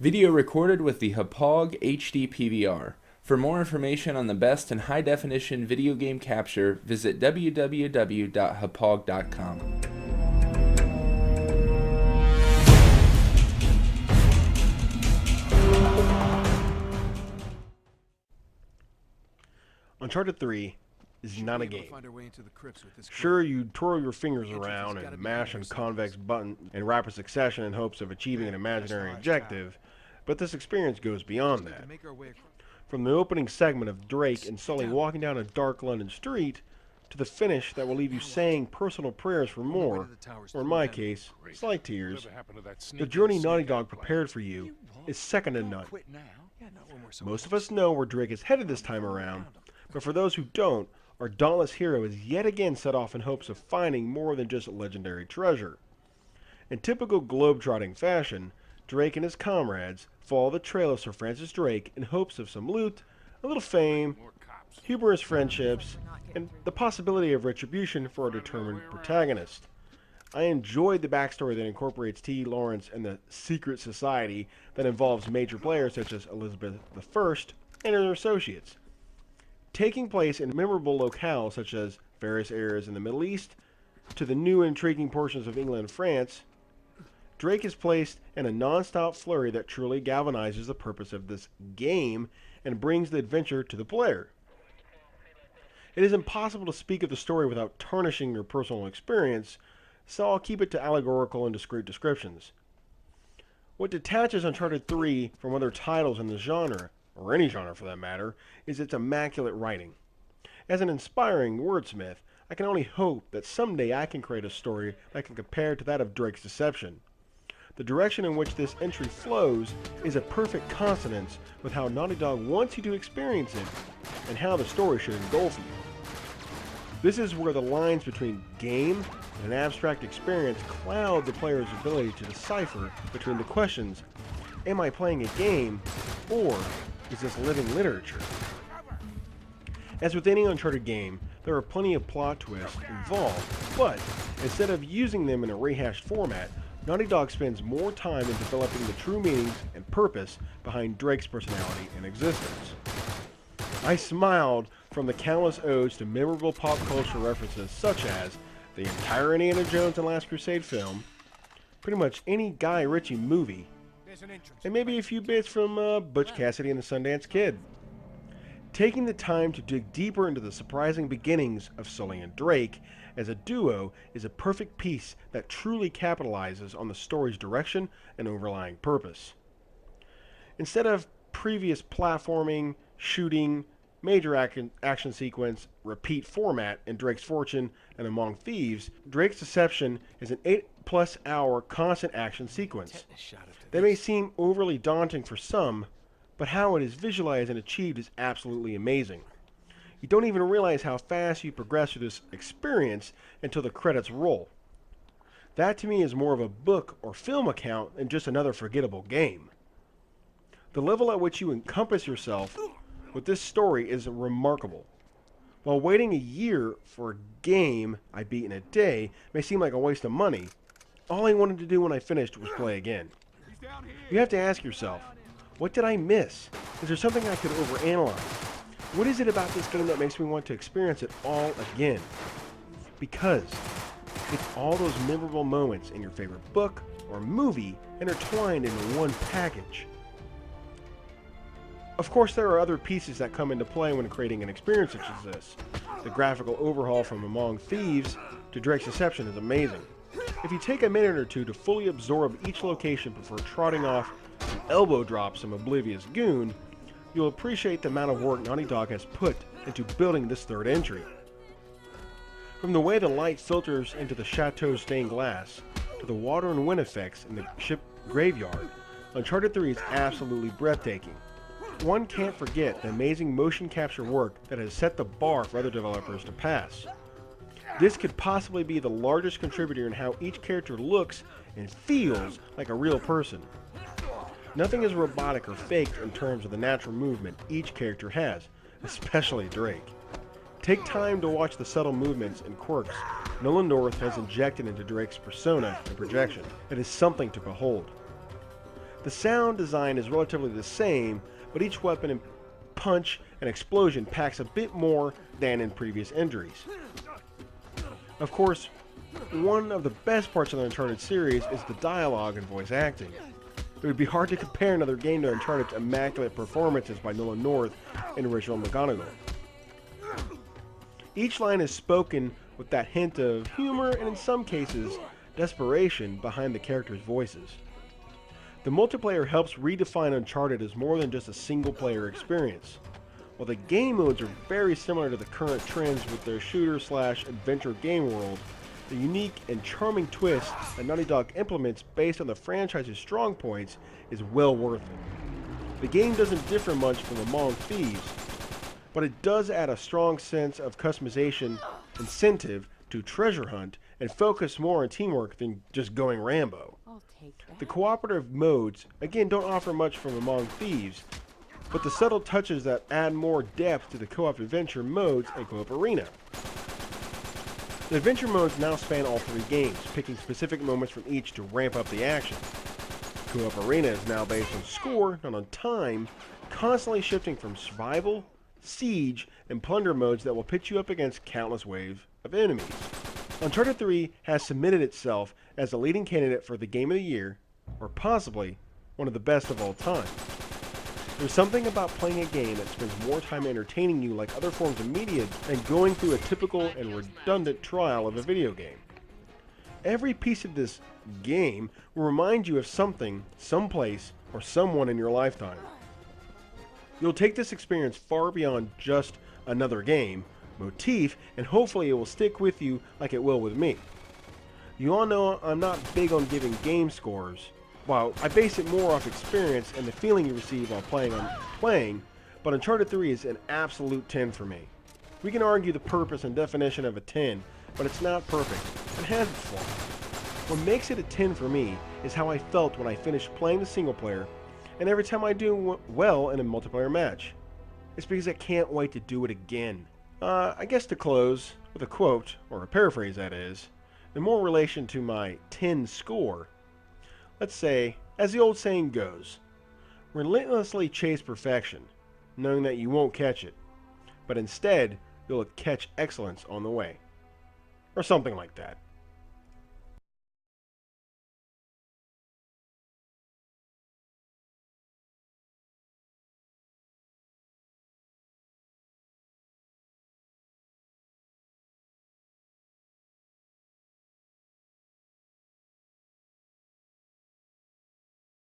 Video recorded with the Hauppauge HD PVR. For more information on the best in high-definition video game capture, visit www.hauppauge.com. Uncharted 3 is not a game. Sure, you twirl your fingers around and mash on convex button in rapid succession in hopes of achieving an imaginary objective, but this experience goes beyond that. From the opening segment of Drake and Sully walking down a dark London street, to the finish that will leave you saying personal prayers for more, or in my case, slight tears, the journey Naughty Dog prepared for you is second to none. Most of us know where Drake is headed this time around, but for those who don't, our dauntless hero is yet again set off in hopes of finding more than just legendary treasure. In typical globe-trotting fashion, Drake and his comrades follow the trail of Sir Francis Drake in hopes of some loot, a little fame, humorous friendships, and the possibility of retribution for a determined protagonist. I enjoyed the backstory that incorporates T. Lawrence and the secret society that involves major players such as Elizabeth I and her associates. Taking place in memorable locales such as various areas in the Middle East, to the new intriguing portions of England and France, Drake is placed in a non-stop flurry that truly galvanizes the purpose of this game and brings the adventure to the player. It is impossible to speak of the story without tarnishing your personal experience, so I'll keep it to allegorical and discrete descriptions. What detaches Uncharted 3 from other titles in the genre, or any genre for that matter, is its immaculate writing. As an inspiring wordsmith, I can only hope that someday I can create a story that can compare to that of Drake's Deception. The direction in which this entry flows is a perfect consonance with how Naughty Dog wants you to experience it, and how the story should engulf you. This is where the lines between game and an abstract experience cloud the player's ability to decipher between the questions, am I playing a game, or is this living literature? As with any Uncharted game, there are plenty of plot twists involved, but instead of using them in a rehashed format, Naughty Dog spends more time in developing the true meanings and purpose behind Drake's personality and existence. I smiled from the countless odes to memorable pop culture references such as the entire Indiana Jones and Last Crusade film, pretty much any Guy Ritchie movie, and maybe a few bits from Butch Cassidy and the Sundance Kid. Taking the time to dig deeper into the surprising beginnings of Sully and Drake as a duo is a perfect piece that truly capitalizes on the story's direction and overlying purpose. Instead of previous platforming, shooting, major action sequence, repeat format in Drake's Fortune and Among Thieves, Drake's Deception is an 8+ hour constant action sequence. That may seem overly daunting for some, but how it is visualized and achieved is absolutely amazing. You don't even realize how fast you progress through this experience until the credits roll. That to me is more of a book or film account than just another forgettable game. The level at which you encompass yourself with this story is remarkable. While waiting a year for a game I beat in a day may seem like a waste of money, all I wanted to do when I finished was play again. You have to ask yourself, what did I miss? Is there something I could overanalyze? What is it about this game that makes me want to experience it all again? Because it's all those memorable moments in your favorite book or movie intertwined in one package. Of course, there are other pieces that come into play when creating an experience such as this. The graphical overhaul from Among Thieves to Drake's Deception is amazing. If you take a minute or two to fully absorb each location before trotting off and elbow drop some oblivious goon, you'll appreciate the amount of work Naughty Dog has put into building this third entry. From the way the light filters into the chateau's stained glass, to the water and wind effects in the ship graveyard, Uncharted 3 is absolutely breathtaking. One can't forget the amazing motion capture work that has set the bar for other developers to pass. This could possibly be the largest contributor in how each character looks and feels like a real person. Nothing is robotic or faked in terms of the natural movement each character has, especially Drake. Take time to watch the subtle movements and quirks Nolan North has injected into Drake's persona and projection. It is something to behold. The sound design is relatively the same, but each weapon and punch and explosion packs a bit more than in previous entries. Of course, one of the best parts of the Uncharted series is the dialogue and voice acting. It would be hard to compare another game to Uncharted's immaculate performances by Nolan North and original McGonagall. Each line is spoken with that hint of humor and, in some cases, desperation behind the characters' voices. The multiplayer helps redefine Uncharted as more than just a single-player experience. While the game modes are very similar to the current trends with their shooter/adventure game world, the unique and charming twist that Naughty Dog implements based on the franchise's strong points is well worth it. The game doesn't differ much from Among Thieves, but it does add a strong sense of customization, incentive to treasure hunt, and focus more on teamwork than just going Rambo. The cooperative modes, again, don't offer much from Among Thieves, but the subtle touches that add more depth to the co-op adventure modes and co-op arena. The adventure modes now span all three games, picking specific moments from each to ramp up the action. Co-op arena is now based on score, not on time, constantly shifting from survival, siege, and plunder modes that will pit you up against countless waves of enemies. Uncharted 3 has cemented itself as the leading candidate for the Game of the Year, or possibly one of the best of all time. There's something about playing a game that spends more time entertaining you like other forms of media than going through a typical and redundant trial of a video game. Every piece of this game will remind you of something, someplace, or someone in your lifetime. You'll take this experience far beyond just another game motif, and hopefully it will stick with you like it will with me. You all know I'm not big on giving game scores. Well, I base it more off experience and the feeling you receive while playing, but Uncharted 3 is an absolute 10 for me. We can argue the purpose and definition of a 10, but it's not perfect. It has its flaws. What makes it a 10 for me is how I felt when I finished playing the single player, and every time I do well in a multiplayer match. It's because I can't wait to do it again. I guess to close with a quote, or a paraphrase that is, in more relation to my 10 score, let's say, as the old saying goes, relentlessly chase perfection, knowing that you won't catch it, but instead you'll catch excellence on the way. Or something like that.